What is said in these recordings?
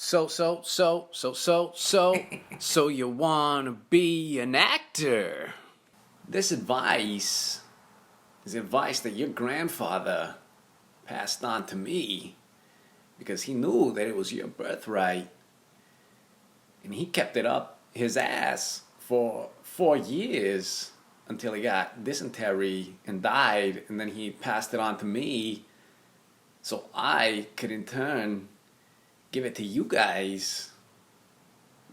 So you wanna be an actor? This advice is advice that your grandfather passed on to me because he knew that it was your birthright, and he kept it up his ass for 4 years until he got dysentery and died, and then he passed it on to me so I could in turn give it to you guys,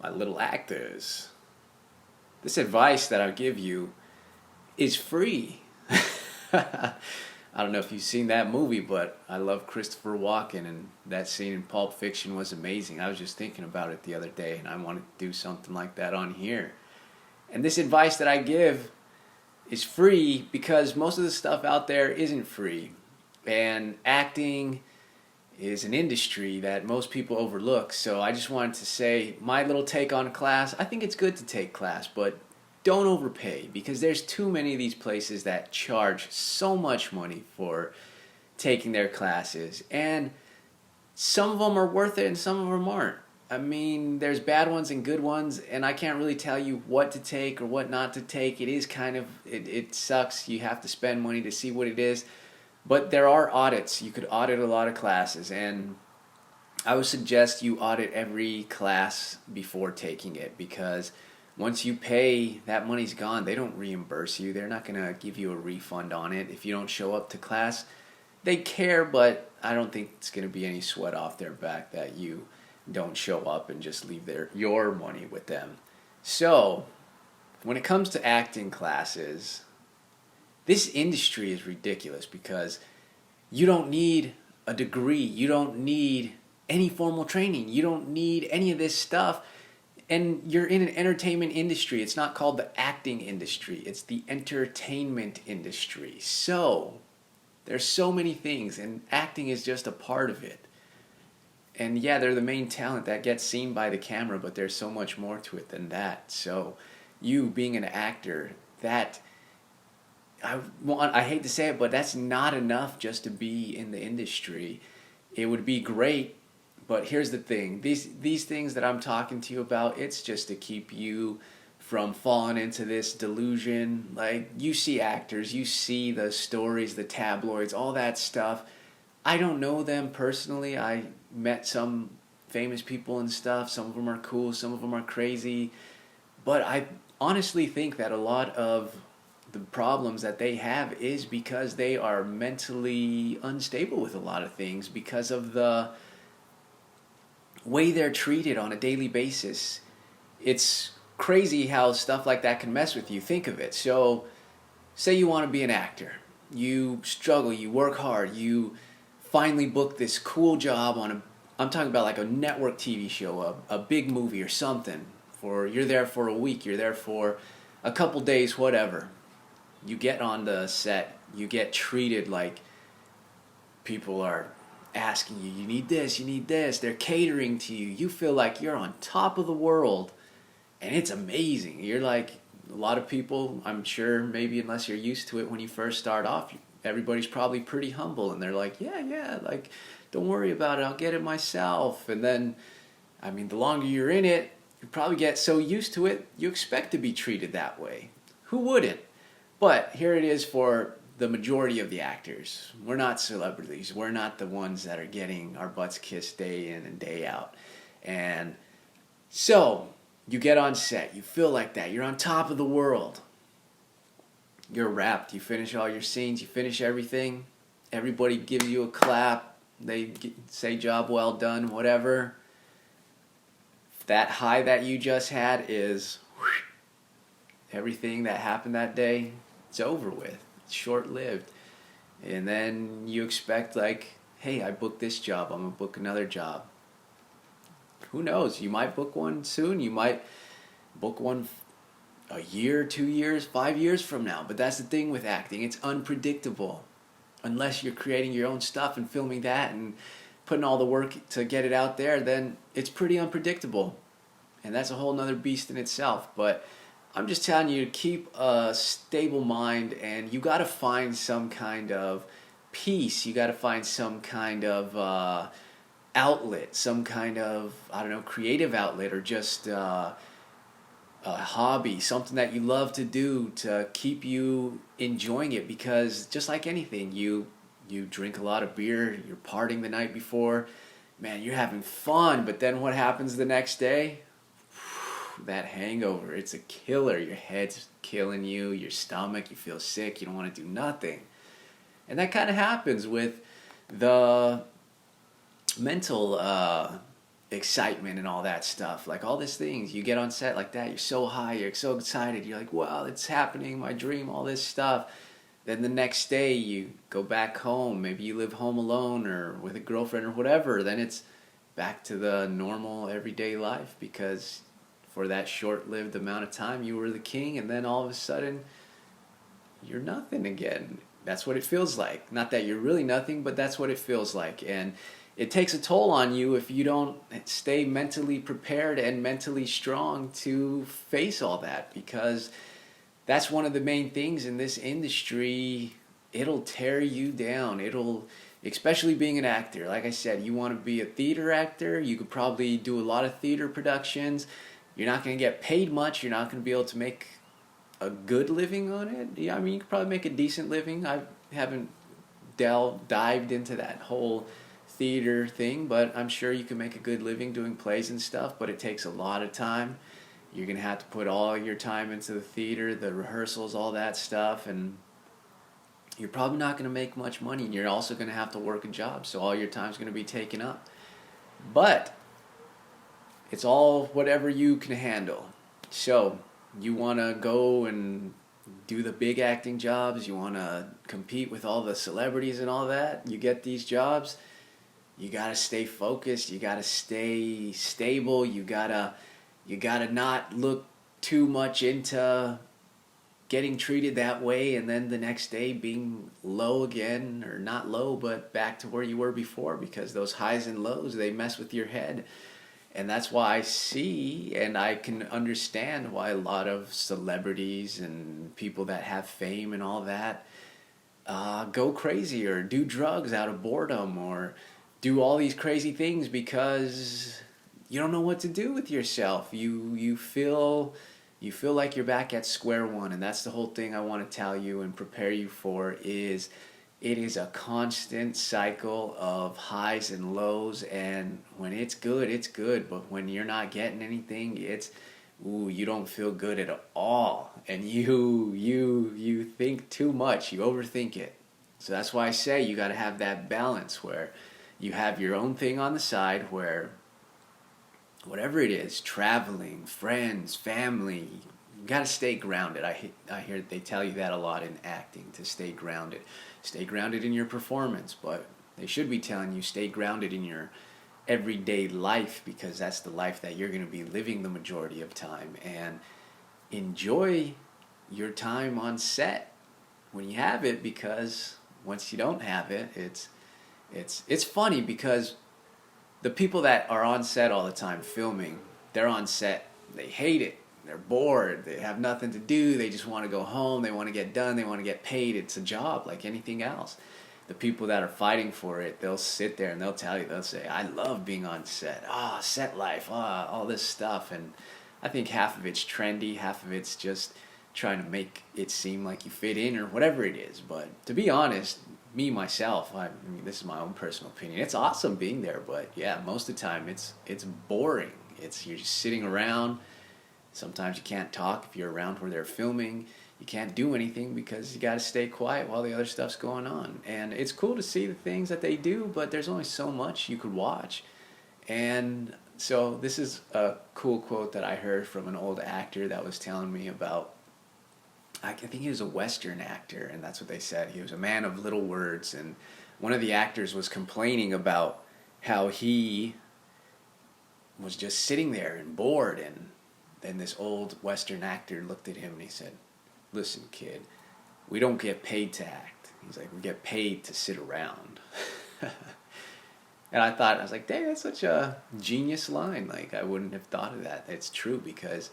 my little actors. This advice that I'll give you is free. I don't know if you've seen that movie, but I love Christopher Walken, and that scene in Pulp Fiction was amazing. I was just thinking about it the other day, and I wanted to do something like that on here. And this advice that I give is free because most of the stuff out there isn't free. And acting is an industry that most people overlook. So I just wanted to say my little take on class. I think it's good to take class, but don't overpay, because there's too many of these places that charge so much money for taking their classes, and some of them are worth it and some of them aren't. I mean, there's bad ones and good ones, and I can't really tell you what to take or what not to take. It is kind of, it sucks. You have to spend money to see what it is. But there are audits. You could audit a lot of classes, and I would suggest you audit every class before taking it, because once you pay, that money's gone. They don't reimburse you. They're not going to give you a refund on it if you don't show up to class. They care, but I don't think it's going to be any sweat off their back that you don't show up and just leave your money with them. So, when it comes to acting classes, this industry is ridiculous because you don't need a degree. You don't need any formal training. You don't need any of this stuff. And you're in an entertainment industry. It's not called the acting industry. It's the entertainment industry. So, there's so many things, and acting is just a part of it. And yeah, they're the main talent that gets seen by the camera, but there's so much more to it than that. So, you being an actor, I hate to say it, but that's not enough just to be in the industry. It would be great, but here's the thing. These things that I'm talking to you about, it's just to keep you from falling into this delusion. Like, you see actors, you see the stories, the tabloids, all that stuff. I don't know them personally. I met some famous people and stuff. Some of them are cool, some of them are crazy. But I honestly think that a lot of the problems that they have is because they are mentally unstable with a lot of things because of the way they're treated on a daily basis. It's crazy how stuff like that can mess with you. Think of it. So, say you want to be an actor. You struggle, you work hard, you finally book this cool job on I'm talking about like a network TV show, a big movie or something. You're there for a week, you're there for a couple days, whatever. You get on the set, you get treated like people are asking you, you need this, they're catering to you. You feel like you're on top of the world, and it's amazing. You're like, a lot of people, I'm sure, maybe unless you're used to it when you first start off, everybody's probably pretty humble, and they're like, yeah, like, don't worry about it, I'll get it myself. And then, I mean, the longer you're in it, you probably get so used to it, you expect to be treated that way. Who wouldn't? But here it is for the majority of the actors. We're not celebrities. We're not the ones that are getting our butts kissed day in and day out. And so, you get on set. You feel like that. You're on top of the world. You're wrapped. You finish all your scenes. You finish everything. Everybody gives you a clap. They say job well done, whatever. That high that you just had is everything that happened that day. It's over with. It's short-lived. And then you expect, like, hey, I booked this job. I'm going to book another job. Who knows? You might book one soon. You might book one a year, 2 years, 5 years from now. But that's the thing with acting. It's unpredictable. Unless you're creating your own stuff and filming that and putting all the work to get it out there, then it's pretty unpredictable. And that's a whole nother beast in itself. But I'm just telling you to keep a stable mind, and you got to find some kind of peace. You got to find some kind of outlet, some kind of, I don't know, creative outlet, or just a hobby, something that you love to do to keep you enjoying it. Because just like anything, you drink a lot of beer, you're partying the night before, man, you're having fun, but then what happens the next day? That hangover, it's a killer. Your head's killing you, your stomach, you feel sick, you don't want to do nothing. And that kind of happens with the mental excitement and all that stuff. Like all these things, you get on set like that, you're so high, you're so excited, you're like, wow, it's happening, my dream, all this stuff. Then the next day you go back home, maybe you live home alone or with a girlfriend or whatever, then it's back to the normal everyday life, because for that short-lived amount of time you were the king, and then all of a sudden you're nothing again. That's what it feels like. Not that you're really nothing, but that's what it feels like. And it takes a toll on you if you don't stay mentally prepared and mentally strong to face all that, because that's one of the main things in this industry. It'll tear you down. Especially being an actor. Like I said, you want to be a theater actor, you could probably do a lot of theater productions. You're not going to get paid much. You're not going to be able to make a good living on it. Yeah, I mean, you could probably make a decent living. I haven't dived into that whole theater thing, but I'm sure you can make a good living doing plays and stuff, but it takes a lot of time. You're going to have to put all your time into the theater, the rehearsals, all that stuff, and you're probably not going to make much money. And you're also going to have to work a job, so all your time's going to be taken up. But it's all whatever you can handle. So you want to go and do the big acting jobs, you want to compete with all the celebrities and all that, you get these jobs, you got to stay focused, you got to stay stable, you got to not look too much into getting treated that way and then the next day being low again, or not low but back to where you were before, because those highs and lows, they mess with your head. And that's why I see and I can understand why a lot of celebrities and people that have fame and all that go crazy or do drugs out of boredom or do all these crazy things, because you don't know what to do with yourself. You feel like you're back at square one, and that's the whole thing I want to tell you and prepare you for. Is it is a constant cycle of highs and lows, and when it's good, it's good, but when you're not getting anything, you don't feel good at all, and you think too much, you overthink it. So that's why I say you got to have that balance where you have your own thing on the side, where whatever it is, traveling, friends, family, you got to stay grounded. I hear they tell you that a lot in acting, to stay grounded. Stay grounded in your performance, but they should be telling you stay grounded in your everyday life, because that's the life that you're going to be living the majority of time. And enjoy your time on set when you have it, because once you don't have it, it's funny, because the people that are on set all the time filming, they're on set, they hate it, they're bored, they have nothing to do, they just want to go home, they want to get done, they want to get paid. It's a job like anything else. The people that are fighting for it, they'll sit there and they'll tell you, they'll say, I love being on set, set life, all this stuff. And I think half of it's trendy, half of it's just trying to make it seem like you fit in or whatever it is. But to be honest, me myself, I mean, this is my own personal opinion, it's awesome being there, but yeah, most of the time it's boring. You're just sitting around. Sometimes you can't talk if you're around where they're filming. You can't do anything because you got to stay quiet while the other stuff's going on. And it's cool to see the things that they do, but there's only so much you could watch. And so this is a cool quote that I heard from an old actor that was telling me about, I think he was a Western actor, and that's what they said. He was a man of little words, and one of the actors was complaining about how he was just sitting there and bored, and then this old Western actor looked at him and he said, listen, kid, we don't get paid to act. He's like, we get paid to sit around. And I was like, dang, that's such a genius line. Like, I wouldn't have thought of that. It's true, because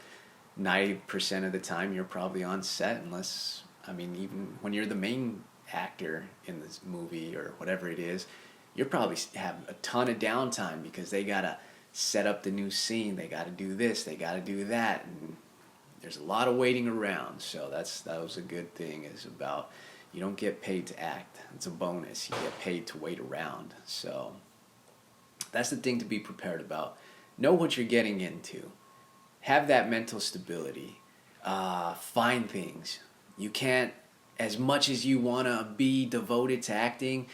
90% of the time you're probably on set, even when you're the main actor in this movie or whatever it is, you're probably have a ton of downtime because they gotta set up the new scene, they gotta do this, they gotta do that, and there's a lot of waiting around. So that was a good thing, is about, you don't get paid to act. It's a bonus. You get paid to wait around. So that's the thing to be prepared about. Know what you're getting into. Have that mental stability. Find things. You can't, as much as you want to be devoted to acting,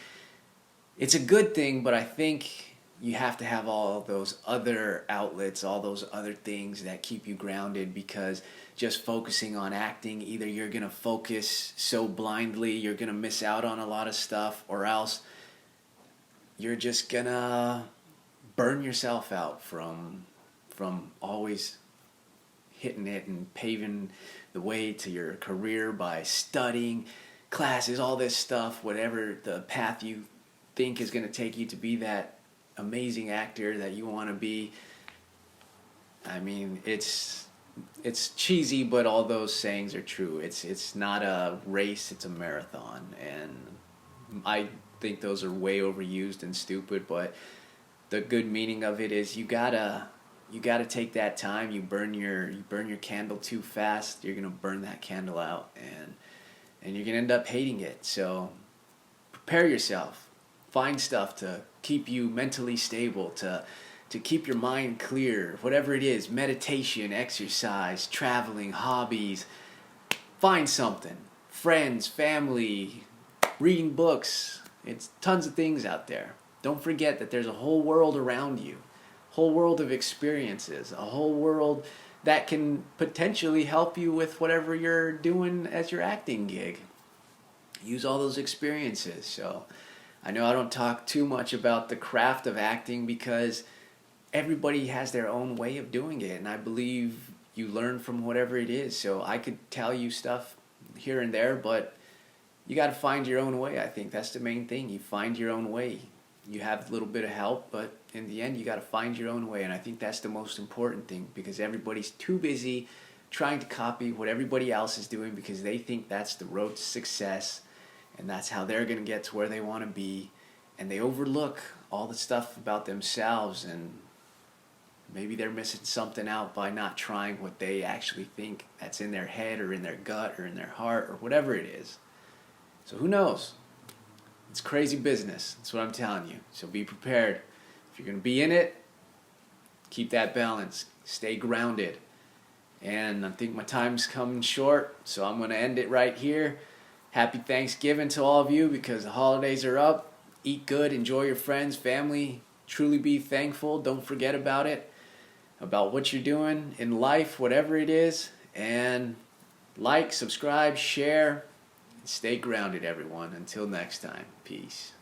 it's a good thing, but I think you have to have all those other outlets, all those other things that keep you grounded, because just focusing on acting, either you're going to focus so blindly, you're going to miss out on a lot of stuff, or else you're just going to burn yourself out from always hitting it and paving the way to your career by studying, classes, all this stuff, whatever the path you think is going to take you to be that amazing actor that you want to be. I mean, it's cheesy, but all those sayings are true. It's not a race, it's a marathon, and I think those are way overused and stupid, but the good meaning of it is you gotta take that time. You burn your candle too fast, you're gonna burn that candle out, and you're gonna end up hating it. So prepare yourself. Find stuff to keep you mentally stable, to keep your mind clear, whatever it is, meditation, exercise, traveling, hobbies. Find something. Friends, family, reading books. It's tons of things out there. Don't forget that there's a whole world around you, a whole world of experiences, a whole world that can potentially help you with whatever you're doing as your acting gig. Use all those experiences. So I know I don't talk too much about the craft of acting because everybody has their own way of doing it, and I believe you learn from whatever it is. So I could tell you stuff here and there, but you got to find your own way. I think that's the main thing. You find your own way. You have a little bit of help, but in the end, you got to find your own way, and I think that's the most important thing, because everybody's too busy trying to copy what everybody else is doing because they think that's the road to success, and that's how they're going to get to where they want to be, and they overlook all the stuff about themselves, and maybe they're missing something out by not trying what they actually think that's in their head or in their gut or in their heart or whatever it is. So who knows? It's crazy business. That's what I'm telling you. So be prepared. If you're going to be in it, keep that balance. Stay grounded. And I think my time's coming short, so I'm going to end it right here. Happy Thanksgiving to all of you, because the holidays are up. Eat good, enjoy your friends, family. Truly be thankful. Don't forget about it, about what you're doing in life, whatever it is. And like, subscribe, share, and stay grounded, everyone. Until next time, peace.